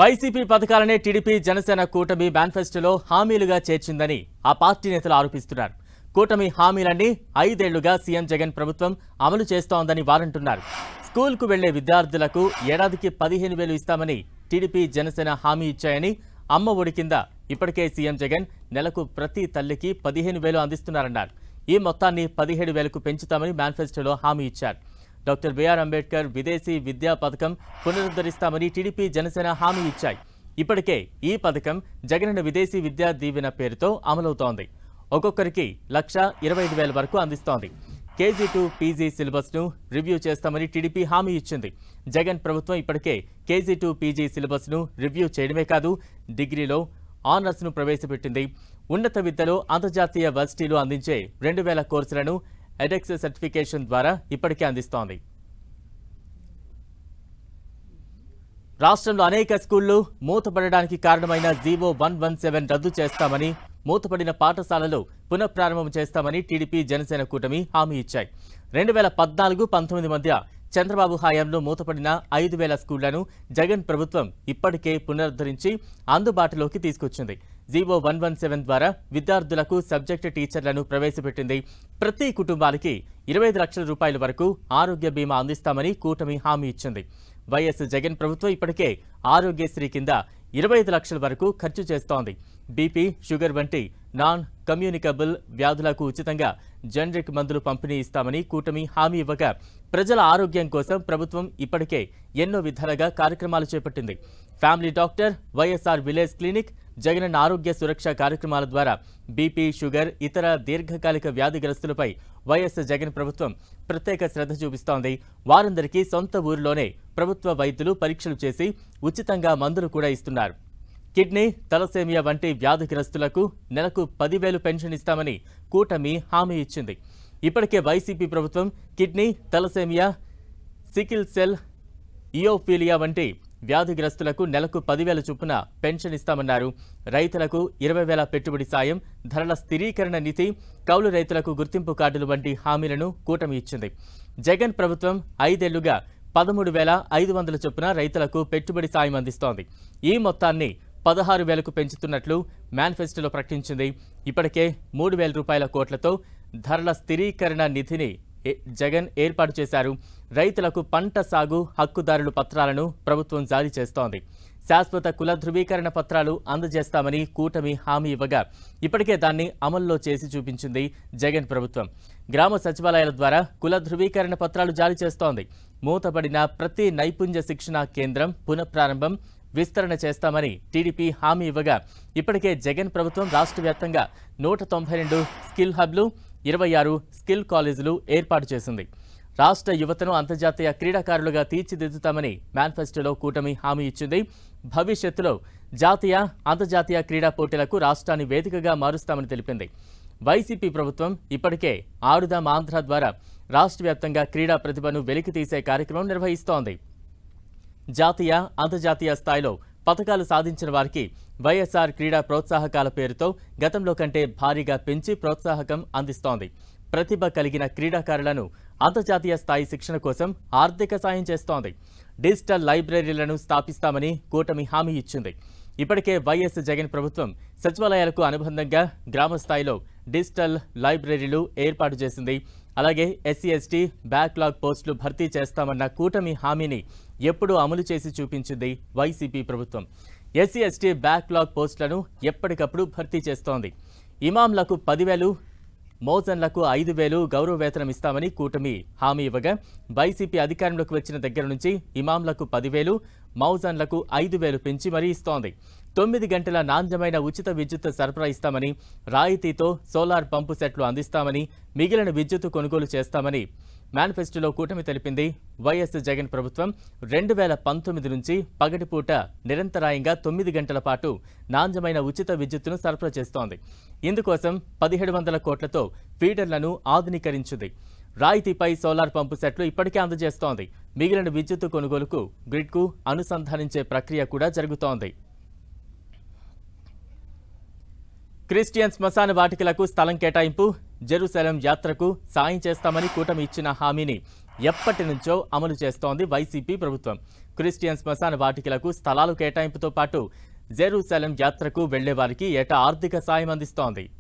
YCP పథకాలనే TDP Janasena కూటమి మేనిఫెస్టోలో హామీలుగా చేర్చిందని ఆ పార్టీ నేతలు ఆరోపిస్తున్నారు. కూటమి హామీలన్నీ 5 ఏళ్లుగా సీఎం జగన్ ప్రభుత్వం అమలు చేస్తోందని వారంటున్నారు. స్కూల్కు వెళ్లే విద్యార్థులకు ఏడాదికి 15,000 ఇస్తామని టీడీపీ జనసేన హామీ ఇచ్చాయని, అమ్మ ఒడి కింద ఇప్పటికే సీఎం జగన్ నెలకు ప్రతి తల్లికి 15,000 అందిస్తున్నారన్నారు. ఈ మొత్తాన్ని 17,000కు పెంచుతామని మేనిఫెస్టోలో హామీ ఇచ్చారు. డాక్టర్ బిఆర్ అంబేద్కర్ విదేశీ విద్యా పథకం పునరుద్ధరిస్తామని టీడీపీ జనసేన హామీ ఇచ్చాయి. ఇప్పటికే ఈ పథకం జగనన్న విదేశీ విద్యా దీవెన పేరుతో అమలవుతోంది. ఒక్కొక్కరికి 1,25,000 వరకు అందిస్తోంది. KG2 PG సిలబస్ను రివ్యూ చేస్తామని టీడీపీ హామీ ఇచ్చింది. జగన్ ప్రభుత్వం ఇప్పటికే KG2 PG సిలబస్ను రివ్యూ చేయడమే కాదు, డిగ్రీలో ఆనర్స్ను ప్రవేశపెట్టింది. ఉన్నత విద్యలో అంతర్జాతీయ వర్సిటీలు అందించే 2,000 కోర్సులను ఎడెక్స్ సర్టిఫికేషన్ ద్వారా ఇప్పటికే అందిస్తోంది. రాష్ట్రంలో అనేక స్కూళ్లు మూతపడడానికి కారణమైన జీవో 117 రద్దు చేస్తామని, మూతపడిన పాఠశాలలు పునఃప్రారంభం చేస్తామని టీడీపీ జనసేన కూటమి హామీ ఇచ్చాయి. 2014-19 మధ్య చంద్రబాబు హయాంలో మూతపడిన 5,000 స్కూళ్లను జగన్ ప్రభుత్వం ఇప్పటికే పునరుద్ధరించి అందుబాటులోకి తీసుకొచ్చింది. జీవో 117 ద్వారా విద్యార్థులకు సబ్జెక్టు టీచర్లను ప్రవేశపెట్టింది. ప్రతి కుటుంబానికి 25 లక్షల రూపాయల వరకు ఆరోగ్య బీమా అందిస్తామని కూటమి హామీ ఇచ్చింది. వైఎస్ జగన్ ప్రభుత్వం ఇప్పటికే ఆరోగ్యశ్రీ కింద 25 లక్షల వరకు ఖర్చు చేస్తోంది. బీపీ, షుగర్ వంటి నాన్ కమ్యూనికబుల్ వ్యాధులకు ఉచితంగా జనరిక్ మందులు పంపిణీ ఇస్తామని కూటమి హామీ ఇవ్వగా, ప్రజల ఆరోగ్యం కోసం ప్రభుత్వం ఇప్పటికే ఎన్నో విధాలుగా కార్యక్రమాలు చేపట్టింది. Family doctor, YSR village clinic, Jagananna ఆరోగ్య సురక్ష కార్యక్రమాల ద్వారా బీపీ, షుగర్, ఇతర దీర్ఘకాలిక వ్యాధిగ్రస్తులపై వైఎస్ జగన్ ప్రభుత్వం ప్రత్యేక శ్రద్ధ చూపిస్తోంది. వారందరికీ సొంత ఊరిలోనే ప్రభుత్వ వైద్యులు పరీక్షలు చేసి ఉచితంగా మందులు కూడా ఇస్తున్నారు. కిడ్నీ, తలసేమియా వంటి వ్యాధిగ్రస్తులకు నెలకు 10,000 పెన్షన్ ఇస్తామని కూటమి హామీ ఇచ్చింది. ఇప్పటికే వైసీపీ ప్రభుత్వం కిడ్నీ, తలసేమియా, సికిల్ సెల్, ఇయోఫీలియా వంటి వ్యాధిగ్రస్తులకు నెలకు 10,000 చొప్పున పెన్షన్ ఇస్తామన్నారు. రైతులకు 20,000 పెట్టుబడి సాయం, ధరల స్థిరీకరణ నిధి, కౌలు రైతులకు గుర్తింపు కార్డులు వంటి హామీలను కూటమి ఇచ్చింది. జగన్ ప్రభుత్వం 5 ఏళ్లుగా 13,500 చొప్పున రైతులకు పెట్టుబడి సాయం అందిస్తోంది. ఈ మొత్తాన్ని 16,000కు పెంచుతున్నట్లు మేనిఫెస్టోలో ప్రకటించింది. ఇప్పటికే 3,000 రూపాయల కోట్లతో ధరల స్థిరీకరణ నిధిని జగన్ ఏర్పాటు చేశారు. రైతులకు పంట సాగు హక్కుదారుల పత్రాలను ప్రభుత్వం జారీ చేస్తోంది. శాశ్వత కుల ధృవీకరణ పత్రాలు అందజేస్తామని కూటమి హామీ ఇవ్వగా, ఇప్పటికే దాన్ని అమల్లో చేసి చూపించింది జగన్ ప్రభుత్వం. గ్రామ సచివాలయాల ద్వారా కుల ధృవీకరణ పత్రాలు జారీ చేస్తోంది. మూతపడిన ప్రతి నైపుణ్య శిక్షణ కేంద్రం పునఃప్రారంభం, విస్తరణ చేస్తామని టీడీపీ హామీ ఇవ్వగా, ఇప్పటికే జగన్ ప్రభుత్వం రాష్ట్ర వ్యాప్తంగా 192 స్కిల్ హబ్లు, 26 స్కిల్ కాలేజీలు ఏర్పాటు చేసింది. రాష్ట్ర యువతను అంతర్జాతీయ క్రీడాకారులుగా తీర్చిదిద్దుతామని మేనిఫెస్టోలో కూటమి హామీ ఇచ్చింది. భవిష్యత్తులో జాతీయ, అంతర్జాతీయ క్రీడా పోటీలకు రాష్ట్రాన్ని వేదికగా మారుస్తామని తెలిపింది. వైసీపీ ప్రభుత్వం ఇప్పటికే ఆడుదాం ఆంధ్ర ద్వారా రాష్ట్ర వ్యాప్తంగా క్రీడా ప్రతిభను వెలికితీసే కార్యక్రమం నిర్వహిస్తోంది. జాతీయ, అంతర్జాతీయ స్థాయిలో పథకాలు సాధించిన వారికి వైఎస్ఆర్ క్రీడా ప్రోత్సాహకాల పేరుతో గతంలో కంటే భారీగా పెంచి ప్రోత్సాహకం అందిస్తోంది. ప్రతిభ కలిగిన క్రీడాకారులను అంతర్జాతీయ స్థాయి శిక్షణ కోసం ఆర్థిక సాయం చేస్తోంది. డిజిటల్ లైబ్రరీలను స్థాపిస్తామని కూటమి హామీ ఇచ్చింది. ఇప్పటికే వైఎస్ జగన్ ప్రభుత్వం సచివాలయాలకు అనుబంధంగా గ్రామ స్థాయిలో డిజిటల్ లైబ్రరీలు ఏర్పాటు చేసింది. అలాగే SC/ST బ్యాక్లాగ్ పోస్టులు భర్తీ చేస్తామన్న కూటమి హామీని ఎప్పుడూ అమలు చేసి చూపించింది వైసీపీ ప్రభుత్వం. SC/ST బ్యాక్లాగ్ పోస్టులను ఎప్పటికప్పుడు భర్తీ చేస్తోంది. ఇమాంలకు 10,000, మౌజన్లకు 5,000 గౌరవ వేతనం ఇస్తామని కూటమి హామీ ఇవ్వగా, వైసీపీ అధికారంలోకి వచ్చిన దగ్గర నుంచి ఇమాంలకు 10,000, మౌజన్లకు 5,000 పెంచి మరీ ఇస్తోంది. 9 గంటల నాణ్యమైన ఉచిత విద్యుత్ సరఫరా ఇస్తామని, రాయితీతో సోలార్ పంపు సెట్లు అందిస్తామని, మిగిలిన విద్యుత్ కొనుగోలు చేస్తామని మేనిఫెస్టోలో కూటమి తెలిపింది. వైఎస్ జగన్ ప్రభుత్వం 2019 నుంచి పగటిపూట నిరంతరాయంగా 9 గంటల పాటు నాణ్యమైన ఉచిత విద్యుత్తును సరఫరా చేస్తోంది. ఇందుకోసం 1,700 కోట్లతో ఫీడర్లను ఆధునీకరించింది. రాయితీపై సోలార్ పంపు సెట్లు ఇప్పటికే అందజేస్తోంది. మిగిలిన విద్యుత్ కొనుగోలుకు గ్రిడ్కు అనుసంధానించే ప్రక్రియ కూడా జరుగుతోంది. క్రిస్టియన్ శ్మశాన వాటికలకు స్థలం కేటాయింపు, జెరూసలేం యాత్రకు సాయం చేస్తామని కూటమి ఇచ్చిన హామీని ఎప్పటి నుంచో అమలు చేస్తోంది వైసీపీ ప్రభుత్వం. క్రిస్టియన్ శ్మశాన వాటికలకు స్థలాలు కేటాయింపుతో పాటు జెరూసలేం యాత్రకు వెళ్లే వారికి ఏటా ఆర్థిక సాయం అందిస్తోంది.